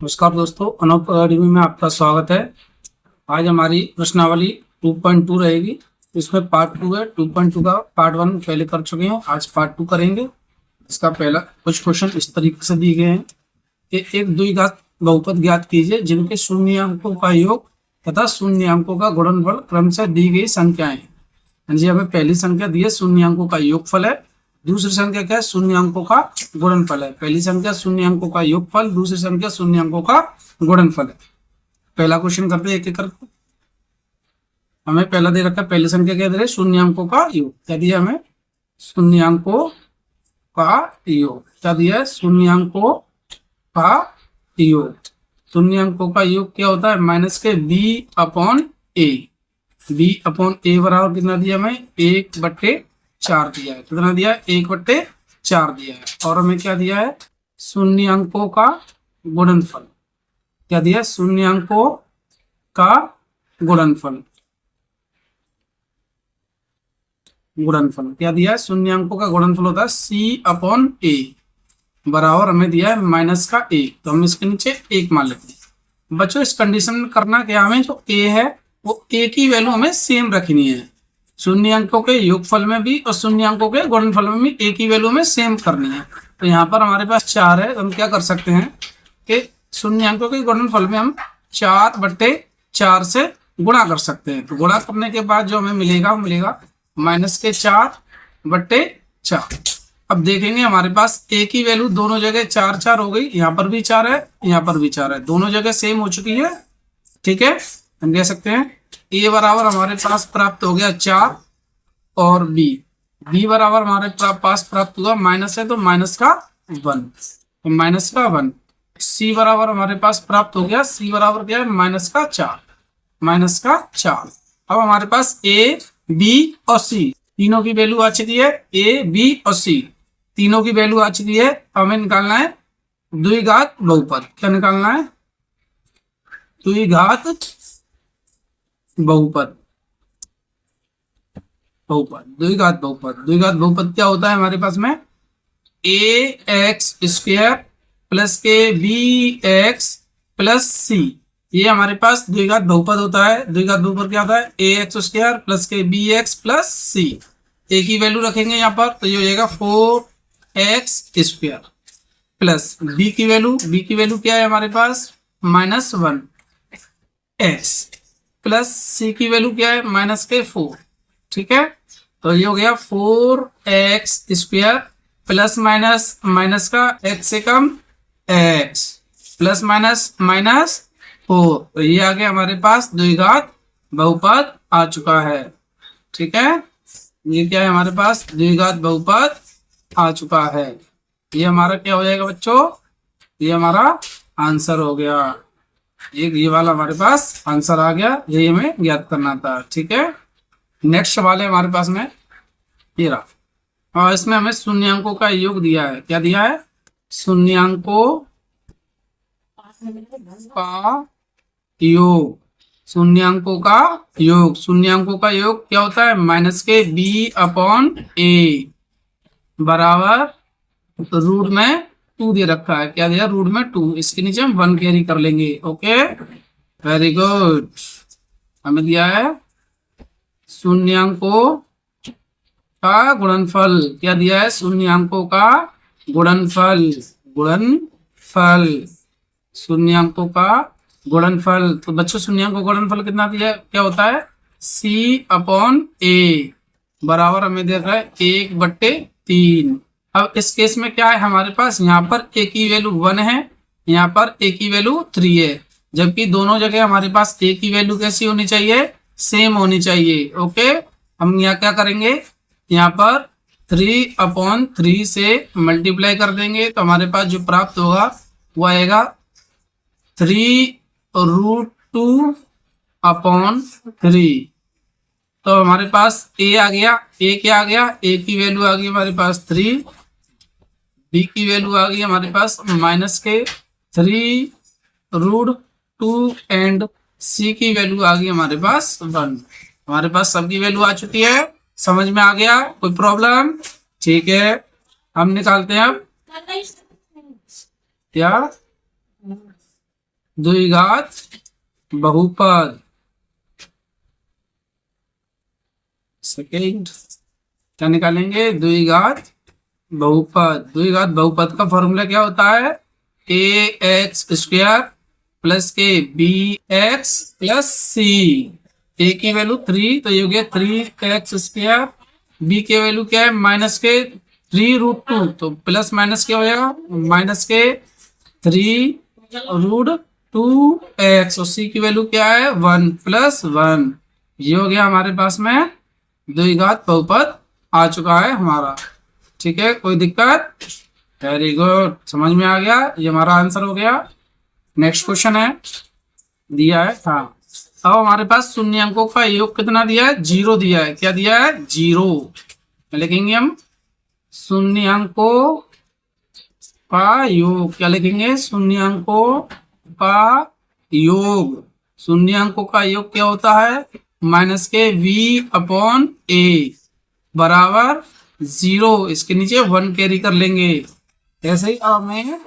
नमस्कार दोस्तों, अनोप अकेडमी में आपका स्वागत है। आज हमारी प्रश्नावली 2.2 रहेगी। इसमें पार्ट 2 है। 2.2 का पार्ट 1 पहले कर चुके हैं, आज पार्ट 2 करेंगे। इसका पहला कुछ क्वेश्चन इस तरीके से दिए गए हैं कि एक द्विघात बहुपद ज्ञात कीजिए जिनके शून्याङ्कों का योग तथा शून्याङ्कों का गुणनफल क्रमशः दी गई संख्याएं। जी, हमें पहली संख्या दी है शून्याङ्कों का योगफल है, दूसरी संख्या क्या है, शून्याङ्कों का गुणनफल है। पहली संख्या शून्याङ्कों का योगफल, दूसरी संख्या शून्याङ्कों का गुणनफल है। पहला क्वेश्चन करते हैं एक एक करके। हमें पहला दे रखा है, पहली संख्या क्या दे रहे, शून्याङ्कों का योग। क्या दिया हमें, शून्याङ्कों का योग। क्या दिया है, शून्याङ्कों का योग। शून्याङ्कों का योग क्या होता है, माइनस के बी अपॉन ए। बी अपॉन ए बराबर कितना दिया हमें, 1/4 दिया है। कितना दिया है, 1/4 दिया है। और हमें क्या दिया है, शून्याङ्कों का गुणनफल। क्या दिया है, शून्याङ्कों का गुणनफल। गुणनफल क्या दिया है, शून्याङ्कों का गुणनफल होता है सी अपॉन ए बराबर हमें दिया है -1। तो हम इसके नीचे 1 मान लेते हैं। बच्चों इस कंडीशन में करना क्या, हमें जो ए है वो ए की वैल्यू हमें सेम रखनी है। शून्याङ्कों के योगफल में भी और शून्याङ्कों के गुणनफल में भी ए की वैल्यू हमें सेम करनी है। तो यहाँ पर हमारे पास 4 है, तो हम क्या कर सकते हैं कि शून्याङ्कों के गुणनफल में हम 4/4 से गुणा कर सकते हैं। तो गुणा करने के बाद जो हमें मिलेगा वो मिलेगा -4/4। अब देखेंगे हमारे पास ए की वैल्यू दोनों जगह 4 हो गई। यहाँ पर भी 4 है, यहाँ पर भी 4 है, दोनों जगह सेम हो चुकी है। ठीक है, हम कह सकते हैं ए बराबर हमारे पास प्राप्त हो गया 4 और बी बराबर हमारे पास प्राप्त हुआ माइनस है तो -1, तो -1। सी बराबर हमारे पास प्राप्त हो गया, सी बराबर क्या है, -4। अब हमारे पास ए बी और सी तीनों की वैल्यू आ चुकी है। ए बी और सी तीनों की वैल्यू आ चुकी है। हमें निकालना है द्विघात बहुपद। क्या निकालना है, द्विघात बहुपद। द्विघात बहुपद क्या होता है हमारे पास में, ax² प्लस के bx प्लस c। ये हमारे पास द्विघात बहुपद होता है। द्विघात बहुपद क्या होता है, ax² प्लस के bx प्लस c। a की वैल्यू रखेंगे यहाँ पर, तो ये हो जाएगा 4x² प्लस b की वैल्यू क्या है हमारे पास, -1x प्लस c की वैल्यू क्या है, -4। ठीक है, तो ये हो गया 4x² प्लस माइनस का x से कम x प्लस -4। तो ये आ गया हमारे पास द्विघात बहुपद आ चुका है। ठीक है, ये क्या है हमारे पास, द्विघात बहुपद आ चुका है। ये हमारा क्या हो जाएगा बच्चों, ये हमारा आंसर हो गया। ये वाला हमारे पास आंसर आ गया, यही हमें ज्ञात करना था। ठीक है, नेक्स्ट सवाल है हमारे पास में ये रहा, और इसमें हमें शून्याङ्कों का योग दिया है। क्या दिया है, शून्याङ्कों का योग। शून्याङ्कों का योग, शून्याङ्कों का योग क्या होता है, माइनस के b अपॉन a बराबर रूट में 2 दे रखा है। क्या दिया, रूट में 2। इसके नीचे हम 1 कैरी कर लेंगे। Okay, very good. हमें दिया है शून्याङ्कों का गुणनफल। क्या दिया है, शून्याङ्कों का गुणनफल। शून्याङ्कों का गुणनफल। तो बच्चों शून्याङ्कों का गुणनफल कितना दिया है, क्या होता है, c अपॉन a बराबर हमें दे रहा है 1/3। अब इस केस में क्या है हमारे पास, यहाँ पर a की वैल्यू 1 है, यहाँ पर a की वैल्यु 3 है, जबकि दोनों जगह हमारे पास a की वैल्यू कैसी होनी चाहिए, सेम होनी चाहिए। ओके, हम यहाँ क्या करेंगे, यहाँ पर 3/3 से मल्टीप्लाई कर देंगे, तो हमारे पास जो प्राप्त होगा वो आएगा 3√2/3। तो हमारे पास a आ गया, a क्या आ गया, a की वैल्यू आ गई हमारे पास 3, b की वैल्यू आ गई हमारे पास -3√2 एंड c की वैल्यू आ गई हमारे पास 1। हमारे पास सबकी वैल्यू आ चुकी है। समझ में आ गया, कोई प्रॉब्लम? ठीक है, हम निकालते हैं अब क्या द्विघात बहुपद। सेकेंड क्या निकालेंगे? द्विघात बहुपद। द्विघात बहुपद का फॉर्मूला क्या होता है? ए एक्स स्क्वायर प्लस के बी एक्स प्लस सी। ए की वैल्यू 3, तो ये हो गया 3x स्क्वायर। बी की वैल्यू क्या है? माइनस के 3√2, तो प्लस माइनस क्या हो जाएगा? माइनस के 3√2x। और सी की वैल्यू क्या है? 1 + 1। ये हो गया हमारे पास में द्विघात बहुपद आ चुका है हमारा। ठीक है, कोई दिक्कत? वेरी गुड, समझ में आ गया। ये हमारा आंसर हो गया। नेक्स्ट क्वेश्चन है, दिया है हाँ। अब हमारे पास शून्य अंकों का योग कितना दिया है? 0 दिया है। क्या दिया है? 0। लिखेंगे हम शून्य अंकों का योग। क्या लिखेंगे? शून्य अंकों का योग। शून्य अंकों का योग क्या होता है? माइनस के v/a बराबर 0। इसके नीचे 1 कैरी कर लेंगे। ऐसे ही अब हमें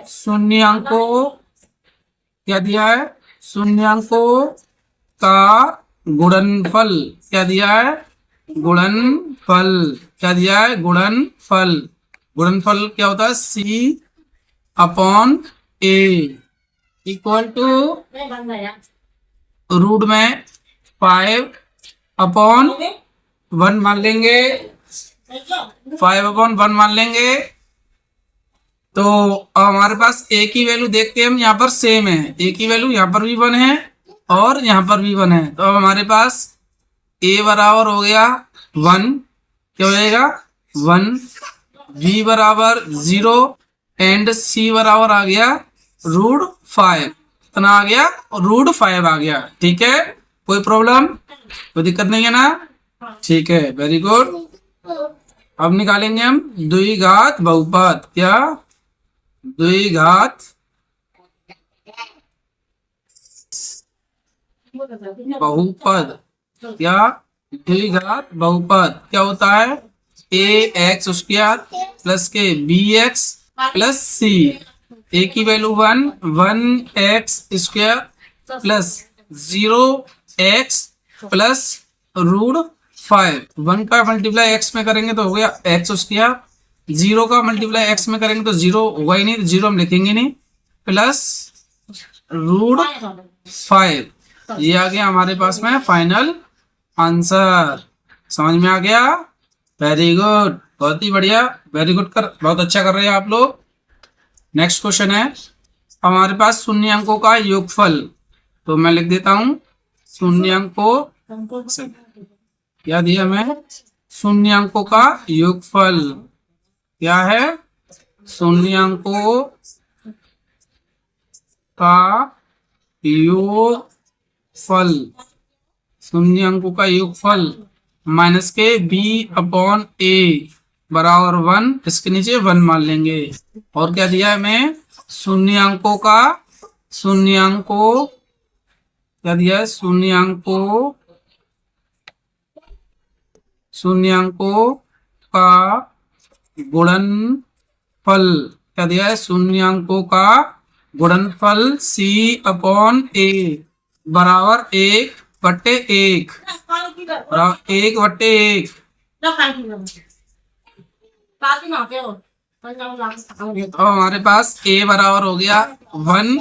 शून्य अंकों क्या दिया है? शून्य अंकों का गुणनफल क्या दिया है? गुणनफल क्या दिया है? गुणनफल। गुणनफल क्या होता है? c/a इक्वल टू रूट में 5/1 मान लेंगे। 5/1 मान लेंगे। तो अब हमारे पास a की वैल्यू देखते हैं हम, यहाँ पर सेम है। a की वैल्यू यहाँ पर भी 1 है और यहाँ पर भी 1 है। तो अब हमारे पास a बराबर हो गया 1। क्या हो जाएगा? 1। v बराबर 0 एंड c बराबर आ गया √5। कितना आ गया? √5 आ गया। ठीक है, कोई प्रॉब्लम, कोई दिक्कत नहीं है ना? ठीक है, वेरी गुड। अब निकालेंगे हम द्विघात बहुपद। क्या? द्विघात बहुपद। क्या? द्विघात बहुपद क्या होता है? ax स्क्वायर प्लस के bx प्लस c। a की value 1, 1x square plus 0x plus √5। 1 का मल्टीप्लाई x में करेंगे तो हो गया x स्क्वायर। 0 का मल्टीप्लाई x में करेंगे तो 0 होगा ही नहीं, तो 0 हम लिखेंगे नहीं, प्लस √5। ये आ गया हमारे पास में फाइनल आंसर। समझ में आ गया? वेरी गुड, बहुत ही बढ़िया, वेरी गुड, बहुत अच्छा कर रहे हैं आप लोग। नेक्स्ट क्वेश्चन है हमारे पास शून्य अंकों का योगफल। तो मैं लिख देता हूं शून्य अंकों, क्या दिया मैं? शून्य अंकों का योगफल। क्या है? शून्य अंकों का योगफल। शून्य अंकों का योगफल माइनस के b/a बराबर 1। इसके नीचे 1 मान लेंगे। और क्या दिया है मैं? शून्य अंकों का, शून्य अंकों क्या दिया है? शून्य अंकों, शून्य अंकों का गुणनफल। क्या दिया है? शून्य अंकों का गुणनफल c/a बराबर 1/1 बराबर 1/1। तो हमारे पास a बराबर हो गया 1,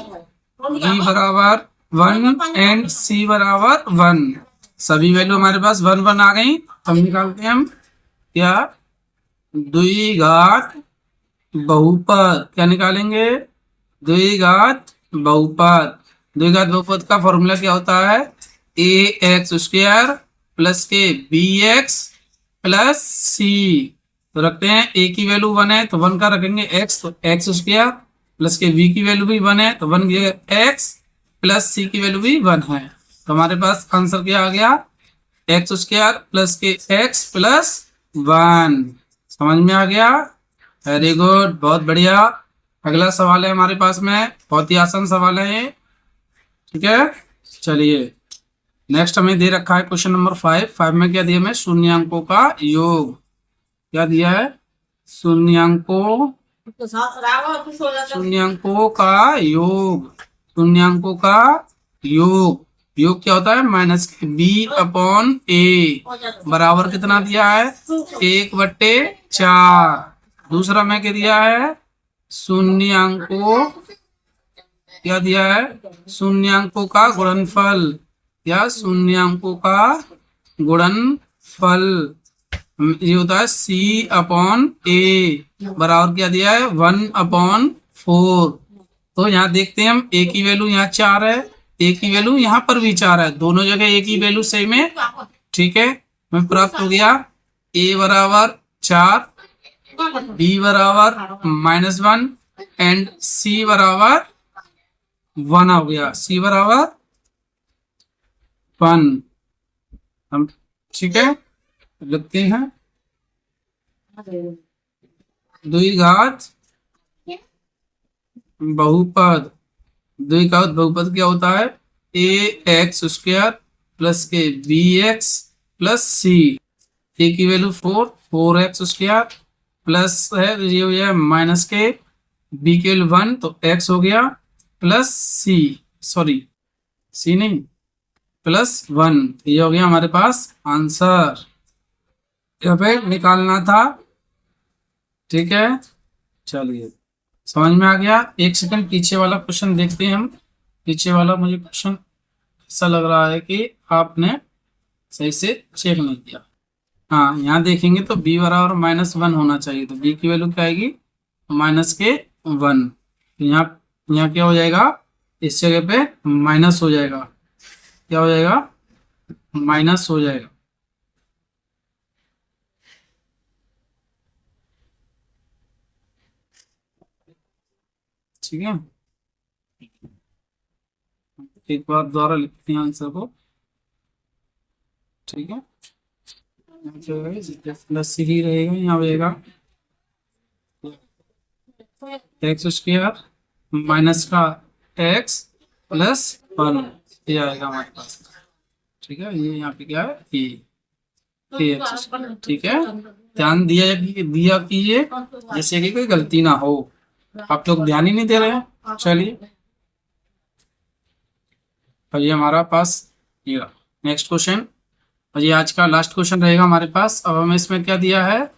b बराबर 1 एंड c बराबर 1। सभी वैल्यू हमारे पास 1 1 आ गई। हम निकालते हैं हम क्या? द्विघात बहुपद। क्या निकालेंगे? द्विघात बहुपद। द्विघात बहुपद का फॉर्मूला क्या होता है? ax स्क्वायर प्लस के bx प्लस c। तो रखते हैं a की वैल्यू 1 है तो 1 का रखेंगे x, तो x स्क्वायर प्लस के v की वैल्यू भी 1 है तो 1 x प्लस c की वैल्यू भी 1 है। तो हमारे पास आंसर क्या आ गया? x स्क्वायर प्लस के x प्लस 1। समझ में आ गया? वेरी गुड, बहुत बढ़िया। अगला सवाल है हमारे पास में, बहुत ही आसान सवाल है ये। ठीक है, चलिए नेक्स्ट हमें दे रखा है क्वेश्चन नंबर 5 में क्या दिया? मैं शून्य अंकों का योग। क्या दिया है? शून्य अंकों का योग। शून्यांकों का योग। योग क्या होता है? माइनस के बी अपॉन ए बराबर कितना दिया है? 1/4। दूसरा में क्या दिया है? शून्यांकों, क्या दिया है? शून्यांकों का गुणनफल या शून्यांकों का गुणनफल, ये होता है सी अपॉन ए बराबर क्या दिया है? 1/4। तो यहाँ देखते हैं हम, ए की वैल्यू यहाँ 4 है, ए की वैल्यू यहाँ पर भी 4 है, दोनों जगह ए की वैल्यू सेम है। ठीक है, हमें प्राप्त हो गया ए बराबर 4, बी बराबर -1 एंड सी बराबर 1 हो गया। सी बराबर 1 हम, ठीक है, लिखते हैं द्विघात बहुपद। द्विघात बहुपद क्या होता है? ax² प्लस के bx प्लस c। a की वैल्यू 4x² प्लस है, ये हो गया माइनस के, b की वैल्यू 1 तो x हो गया, प्लस c, सॉरी c नहीं, प्लस 1। ये हो गया हमारे पास आंसर, यहाँ पे निकालना था। ठीक है, चलिए समझ में आ गया। एक सेकंड पीछे वाला क्वेश्चन देखते हैं हम। पीछे वाला मुझे क्वेश्चन ऐसा लग रहा है कि आपने सही से चेक नहीं किया। हाँ, यहाँ देखेंगे तो b बराबर -1 होना चाहिए, तो b की वैल्यू क्या आएगी? -1। तो यहाँ क्या हो जाएगा? इस जगह पे माइनस हो जाएगा। क्या हो जाएगा? माइनस हो जाएगा। ठीक है, एक बार दोबारा लिखते हैं आंसर को। ठीक है, प्लस ही रहेगा, यहाँ रहेगा x² माइनस का x प्लस 1, ये आएगा हमारे पास। ठीक है, ये यहाँ पे क्या है? ये x²। ठीक है, ध्यान दिया कीजिए जैसे कि कोई गलती ना हो। आप लोग ध्यान ही नहीं दे रहे हैं। चलिए, और ये हमारा पास ये नेक्स्ट क्वेश्चन, और ये आज का लास्ट क्वेश्चन रहेगा हमारे पास। अब हमें इसमें क्या दिया है?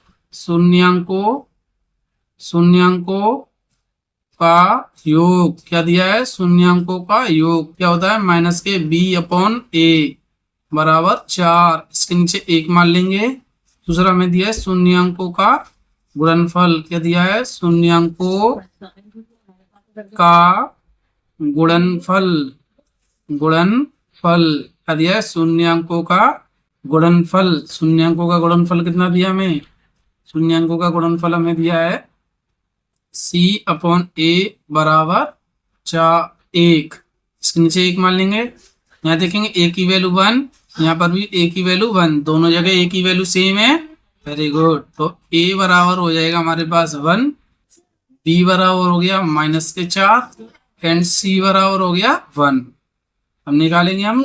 शून्यांकों का योग। क्या दिया है? शून्यांकों का योग क्या होता है? माइनस के b अपॉन ए बराबर 4। इसके नीचे 1 मान लेंगे। दूसरा में दिया है शून्यांकों का गुणनफल। क्या दिया है? शून्यांकों का गुणनफल। क्या दिया है? शून्यांकों का गुणनफल। शून्यांकों का गुणनफल कितना दिया हमें? शून्यांकों का गुणनफल हमें दिया है c अपॉन ए बराबर 1। इसके नीचे 1 मान लेंगे। यहाँ देखेंगे a की वैल्यू 1, यहाँ पर भी a की वैल्यू 1, दोनों जगह a की वैल्यू सेम है। Very good. तो a बराबर हो जाएगा हमारे पास 1, b बराबर हो गया -4 एंड c बराबर हो गया 1। अब निकालेंगे हम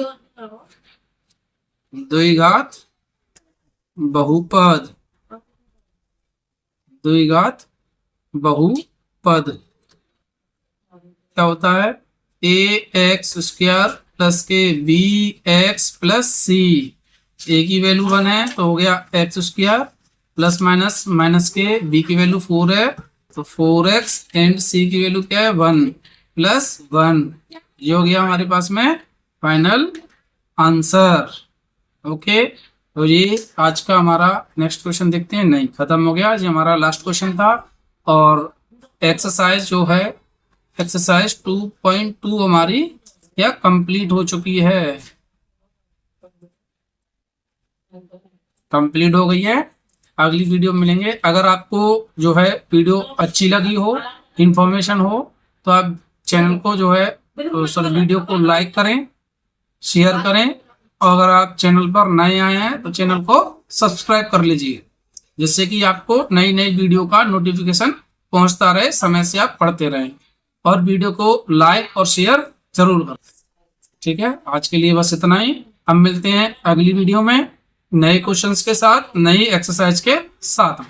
द्विघात बहुपद। द्विघात बहुपद क्या होता है? ax² प्लस के bx प्लस c। a की वैल्यू 1 है तो हो गया x² प्लस माइनस के b की वैल्यू 4 है तो 4x एंड c की वैल्यू क्या है? 1 प्लस 1। ये हो गया हमारे पास में फाइनल आंसर। ओके, तो ये आज का हमारा नेक्स्ट क्वेश्चन देखते हैं। नहीं, खत्म हो गया, ये हमारा लास्ट क्वेश्चन था। और एक्सरसाइज जो है, एक्सरसाइज 2.2 हमारी क्या कंप्लीट हो चुकी है, कंप्लीट हो गई है। अगली वीडियो में मिलेंगे। अगर आपको जो है वीडियो अच्छी लगी हो, इंफॉर्मेशन हो, तो आप चैनल को जो है, सॉरी, वीडियो को लाइक करें, शेयर करें, और अगर आप चैनल पर नए आए हैं तो चैनल को सब्सक्राइब कर लीजिए, जिससे कि आपको नई नई वीडियो का नोटिफिकेशन पहुंचता रहे, समय से आप पढ़ते रहें। और वीडियो को लाइक और शेयर जरूर करें। ठीक है, आज के लिए बस इतना ही। हम मिलते हैं अगली वीडियो में नए क्वेश्चंस के साथ, नई एक्सरसाइज के साथ।